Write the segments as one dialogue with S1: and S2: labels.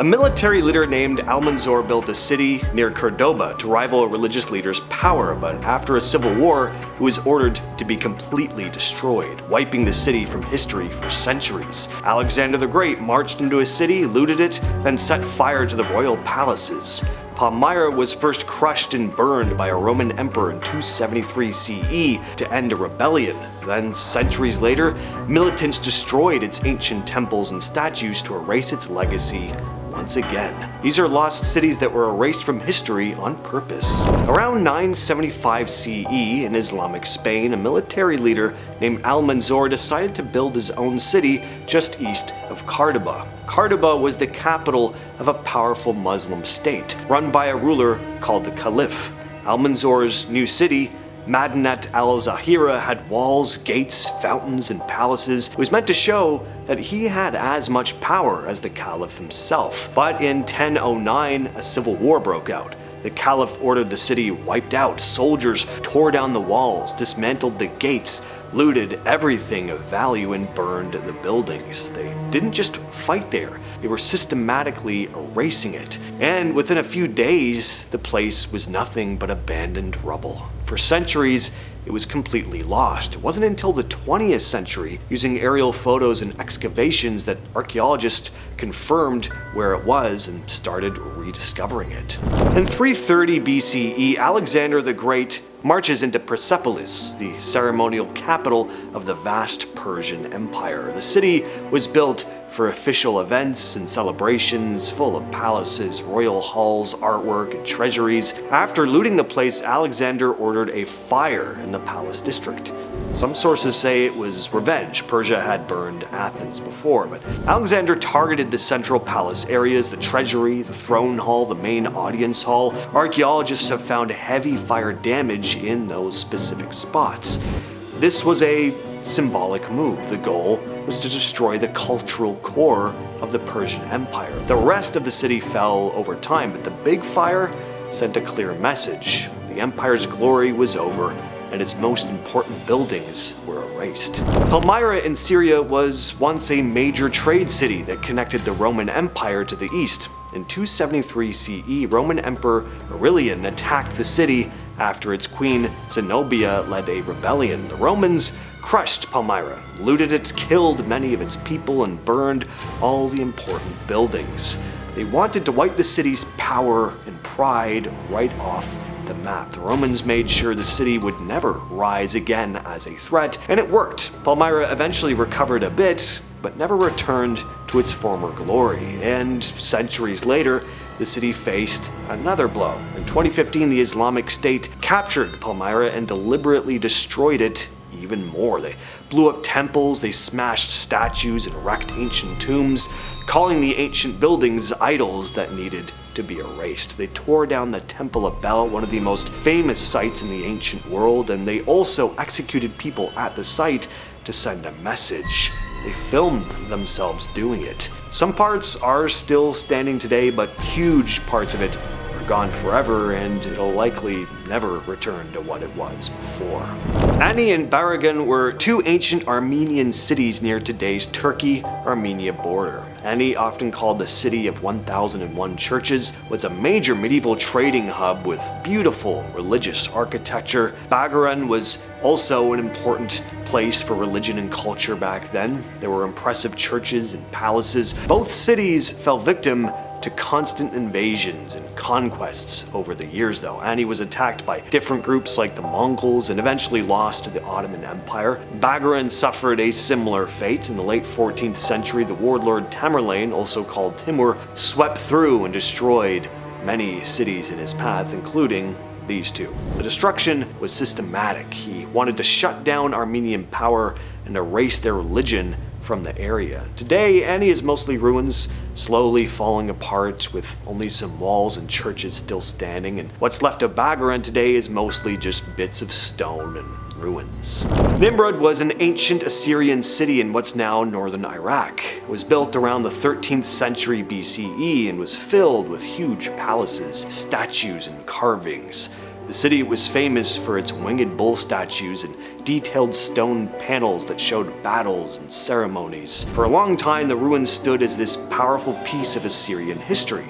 S1: A military leader named Almanzor built a city near Cordoba to rival a religious leader's power, but after a civil war, it was ordered to be completely destroyed, wiping the city from history for centuries. Alexander the Great marched into a city, looted it, then set fire to the royal palaces. Palmyra was first crushed and burned by a Roman emperor in 273 CE to end a rebellion. Then, centuries later, militants destroyed its ancient temples and statues to erase its legacy once again. These are lost cities that were erased from history on purpose. Around 975 CE in Islamic Spain, a military leader named Almanzor decided to build his own city just east of Cordoba. Cordoba was the capital of a powerful Muslim state, run by a ruler called the Caliph. Almanzor's new city, Madinat al-Zahira, had walls, gates, fountains, and palaces. It was meant to show that he had as much power as the Caliph himself. But in 1009, a civil war broke out. The Caliph ordered the city wiped out. Soldiers tore down the walls, dismantled the gates, looted everything of value, and burned the buildings. They didn't just fight there, they were systematically erasing it. And within a few days, the place was nothing but abandoned rubble. For centuries, it was completely lost. It wasn't until the 20th century, using aerial photos and excavations, that archaeologists confirmed where it was and started rediscovering it. In 330 BCE, Alexander the Great marches into Persepolis, the ceremonial capital of the vast Persian Empire. The city was built for official events and celebrations, full of palaces, royal halls, artwork, and treasuries. After looting the place, Alexander ordered a fire in the palace district. Some sources say it was revenge. Persia had burned Athens before, but Alexander targeted the central palace areas, the treasury, the throne hall, the main audience hall. Archaeologists have found heavy fire damage in those specific spots. This was a symbolic move. The goal was to destroy the cultural core of the Persian Empire. The rest of the city fell over time, but the big fire sent a clear message. The empire's glory was over, and its most important buildings were erased. Palmyra in Syria was once a major trade city that connected the Roman Empire to the east. In 273 CE, Roman Emperor Aurelian attacked the city after its queen Zenobia led a rebellion. The Romans crushed Palmyra, looted it, killed many of its people, and burned all the important buildings. They wanted to wipe the city's power and pride right off the map. The Romans made sure the city would never rise again as a threat, and it worked. Palmyra eventually recovered a bit, but never returned to its former glory. And centuries later, the city faced another blow. In 2015, the Islamic State captured Palmyra and deliberately destroyed it even more. They blew up temples, they smashed statues and wrecked ancient tombs, calling the ancient buildings idols that needed to be erased. They tore down the Temple of Bel, one of the most famous sites in the ancient world, and they also executed people at the site to send a message. They filmed themselves doing it. Some parts are still standing today, but huge parts of it are gone forever, and it'll likely never return to what it was before. Ani and Baragan were two ancient Armenian cities near today's Turkey-Armenia border. Ani, often called the City of 1001 Churches, was a major medieval trading hub with beautiful religious architecture. Bagaran was also an important place for religion and culture back then. There were impressive churches and palaces. Both cities fell victim to constant invasions and conquests over the years, though. Ani was attacked by different groups like the Mongols and eventually lost to the Ottoman Empire. Bagaran suffered a similar fate. In the late 14th century, the warlord Tamerlane, also called Timur, swept through and destroyed many cities in his path, including these two. The destruction was systematic. He wanted to shut down Armenian power and erase their religion from the area. Today, Ani is mostly ruins, slowly falling apart with only some walls and churches still standing, and what's left of Bagaran today is mostly just bits of stone and ruins. Nimrud was an ancient Assyrian city in what's now northern Iraq. It was built around the 13th century BCE and was filled with huge palaces, statues, and carvings. The city was famous for its winged bull statues and detailed stone panels that showed battles and ceremonies. For a long time, the ruins stood as this powerful piece of Assyrian history.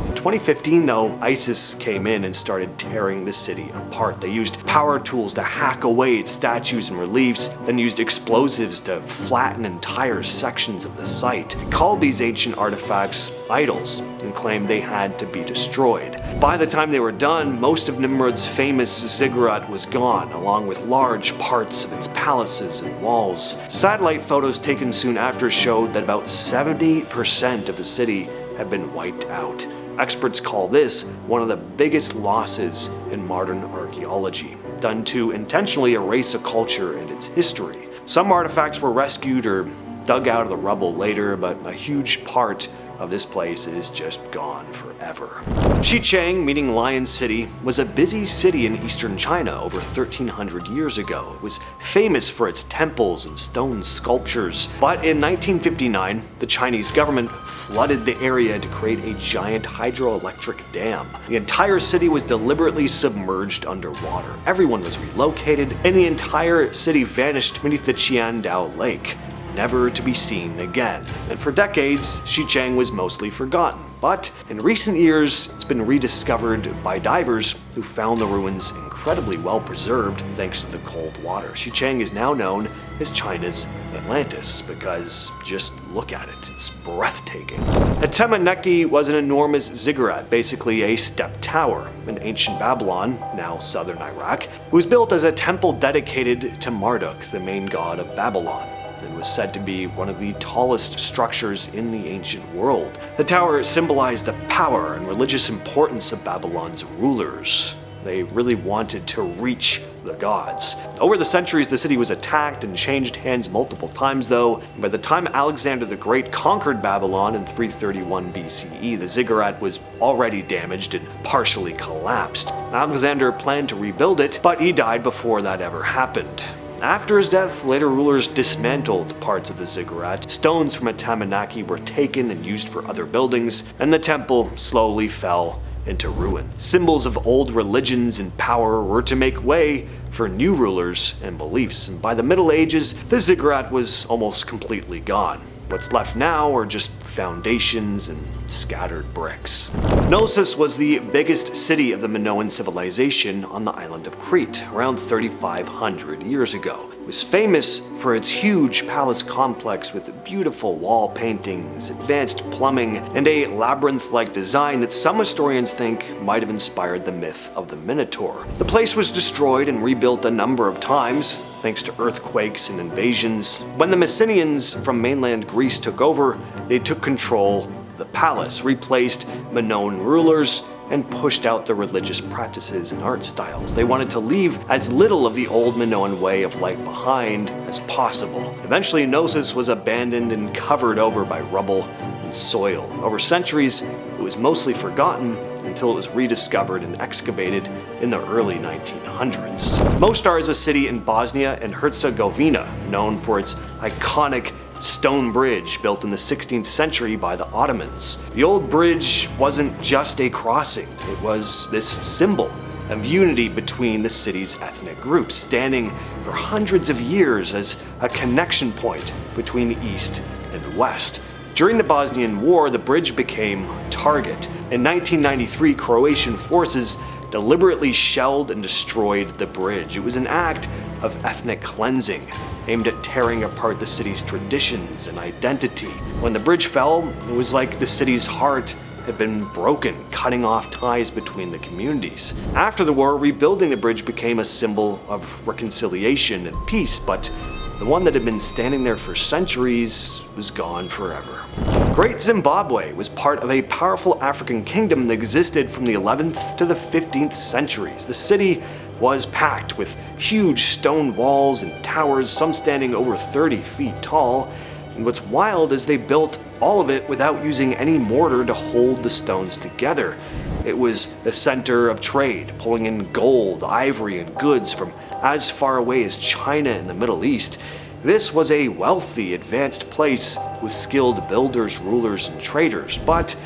S1: In 2015, though, ISIS came in and started tearing the city apart. They used power tools to hack away its statues and reliefs, then used explosives to flatten entire sections of the site. They called these ancient artifacts idols and claimed they had to be destroyed. By the time they were done, most of Nimrod's famous ziggurat was gone, along with large parts of its palaces and walls. Satellite photos taken soon after showed that about 70% of the city had been wiped out. Experts call this one of the biggest losses in modern archaeology, done to intentionally erase a culture and its history. Some artifacts were rescued or dug out of the rubble later, but a huge part of this place is just gone forever. Xicheng, meaning Lion City, was a busy city in eastern China over 1300 years ago. It was famous for its temples and stone sculptures, but in 1959, the Chinese government flooded the area to create a giant hydroelectric dam. The entire city was deliberately submerged underwater. Everyone was relocated, and the entire city vanished beneath the Qiandao Lake, never to be seen again. And for decades, Xicheng was mostly forgotten. But in recent years, it's been rediscovered by divers who found the ruins incredibly well preserved thanks to the cold water. Xicheng is now known as China's Atlantis because just look at it, it's breathtaking. Atemeneke was an enormous ziggurat, basically a step tower. In ancient Babylon, now southern Iraq, it was built as a temple dedicated to Marduk, the main god of Babylon, and was said to be one of the tallest structures in the ancient world. The tower symbolized the power and religious importance of Babylon's rulers. They really wanted to reach the gods. Over the centuries, the city was attacked and changed hands multiple times, though. By the time Alexander the Great conquered Babylon in 331 BCE, the ziggurat was already damaged and partially collapsed. Alexander planned to rebuild it, but he died before that ever happened. After his death, later rulers dismantled parts of the ziggurat. Stones from Atemeneke were taken and used for other buildings, and the temple slowly fell into ruin. Symbols of old religions and power were to make way for new rulers and beliefs, and by the Middle Ages, the ziggurat was almost completely gone. What's left now are just foundations and scattered bricks. Knossos was the biggest city of the Minoan civilization on the island of Crete, around 3,500 years ago. It was famous for its huge palace complex with beautiful wall paintings, advanced plumbing, and a labyrinth-like design that some historians think might have inspired the myth of the Minotaur. The place was destroyed and rebuilt a number of times, thanks to earthquakes and invasions. When the Mycenaeans from mainland Greece took over, they took control of the palace, replaced Minoan rulers, and pushed out the religious practices and art styles. They wanted to leave as little of the old Minoan way of life behind as possible. Eventually, Knossos was abandoned and covered over by rubble and soil. Over centuries, it was mostly forgotten until it was rediscovered and excavated in the early 1900s. Mostar is a city in Bosnia and Herzegovina, known for its iconic stone bridge built in the 16th century by the Ottomans. The old bridge wasn't just a crossing, it was this symbol of unity between the city's ethnic groups, standing for hundreds of years as a connection point between the East and West. During the Bosnian War, the bridge became a target. In 1993, Croatian forces deliberately shelled and destroyed the bridge. It was an act of ethnic cleansing, aimed at tearing apart the city's traditions and identity. When the bridge fell, it was like the city's heart had been broken, cutting off ties between the communities. After the war, rebuilding the bridge became a symbol of reconciliation and peace, but the one that had been standing there for centuries was gone forever. Great Zimbabwe was part of a powerful African kingdom that existed from the 11th to the 15th centuries. The city was packed with huge stone walls and towers, some standing over 30 feet tall. And what's wild is they built all of it without using any mortar to hold the stones together. It was the center of trade, pulling in gold, ivory, and goods from as far away as China and the Middle East. This was a wealthy, advanced place with skilled builders, rulers, and traders, but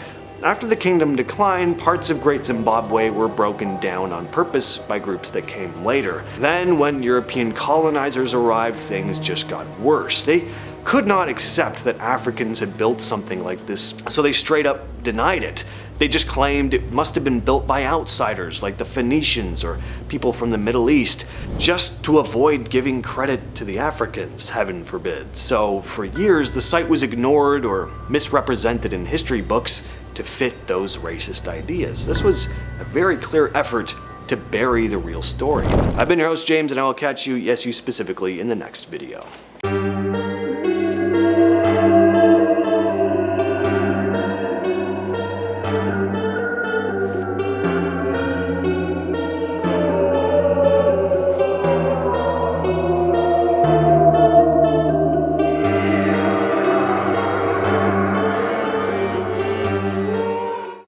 S1: After the kingdom declined, parts of Great Zimbabwe were broken down on purpose by groups that came later. Then, when European colonizers arrived, things just got worse. They could not accept that Africans had built something like this, so they straight up denied it. They just claimed it must have been built by outsiders like the Phoenicians or people from the Middle East, just to avoid giving credit to the Africans, heaven forbid. So for years, the site was ignored or misrepresented in history books to fit those racist ideas. This was a very clear effort to bury the real story. I've been your host, James, and I will catch you, yes, you specifically, in the next video.